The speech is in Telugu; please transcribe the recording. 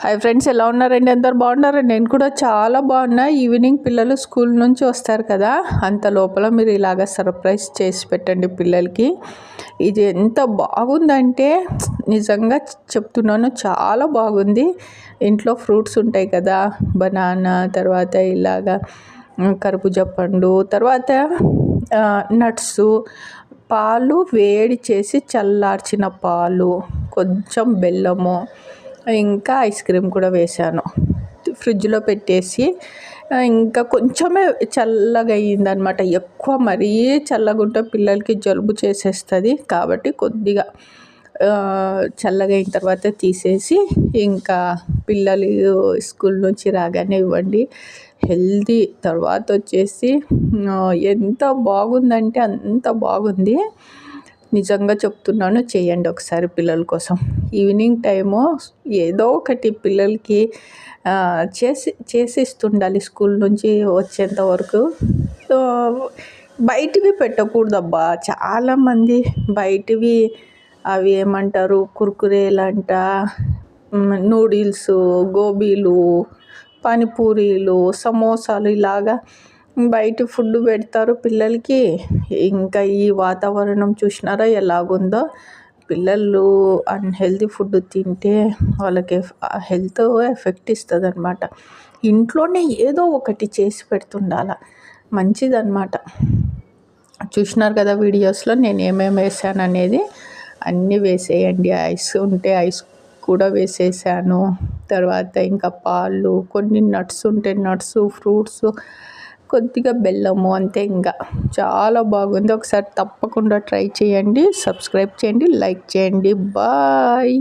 హాయ్ ఫ్రెండ్స్, ఎలా ఉన్నారండి? అందరు బాగున్నారండి? నేను కూడా చాలా బాగున్నా. ఈవినింగ్ పిల్లలు స్కూల్ నుంచి వస్తారు కదా, అంత లోపల మీరు ఇలాగ సర్ప్రైజ్ చేసి పెట్టండి పిల్లలకి. ఇది ఎంత బాగుందంటే నిజంగా చెప్తున్నాను, చాలా బాగుంది. ఇంట్లో ఫ్రూట్స్ ఉంటాయి కదా, బనానా, తర్వాత ఇలాగా కర్బూజా పండు, తర్వాత నట్స్, పాలు వేడి చేసి చల్లార్చిన పాలు, కొంచెం బెల్లము, ఇంకా ఐస్ క్రీమ్ కూడా వేశాను. ఫ్రిడ్జ్లో పెట్టేసి ఇంకా కొంచెమే చల్లగా అయ్యిందనమాట. ఎక్కువ మరీ చల్లగా ఉంటే పిల్లలకి జలుబు చేసేస్తుంది. కాబట్టి కొద్దిగా చల్లగా అయిన తర్వాత తీసేసి ఇంకా పిల్లలు స్కూల్ నుంచి రాగానే ఇవ్వండి. హెల్తీ. తర్వాత వచ్చేసి ఎంత బాగుందంటే అంత బాగుంది. నిజంగా చెప్తున్నాను, చేయండి ఒకసారి పిల్లల కోసం. ఈవినింగ్ టైము ఏదో ఒకటి పిల్లలకి చేసిస్తుండాలి స్కూల్ నుంచి వచ్చేంత వరకు. బయటివి పెట్టకూడదబ్బా. చాలామంది బయటివి అవి ఏమంటారు, కుర్కురేలంట, నూడిల్స్, గోబీలు, పానీపూరీలు, సమోసాలు, ఇలాగా బయట ఫుడ్ పెడతారు పిల్లలకి. ఇంకా ఈ వాతావరణం చూసినారా ఎలాగుందో. పిల్లలు అన్హెల్తీ ఫుడ్ తింటే వాళ్ళకి హెల్త్ ఎఫెక్ట్ ఇస్తుంది అనమాట. ఇంట్లోనే ఏదో ఒకటి చేసి పెడుతుండాల, మంచిదన్నమాట. చూసినారు కదా వీడియోస్లో నేను ఏమేమి వేసాను అనేది. అన్నీ వేసేయండి. ఐస్ ఉంటే ఐస్ కూడా వేసేసాను. తర్వాత ఇంకా పాలు, కొన్ని నట్స్ ఉంటే నట్స్, ఫ్రూట్స్, కొద్దిగా బెల్లము, అంతే. ఇంకా చాలా బాగుంది. ఒకసారి తప్పకుండా ట్రై చేయండి. సబ్స్క్రైబ్ చేయండి, లైక్ చేయండి. బాయ్.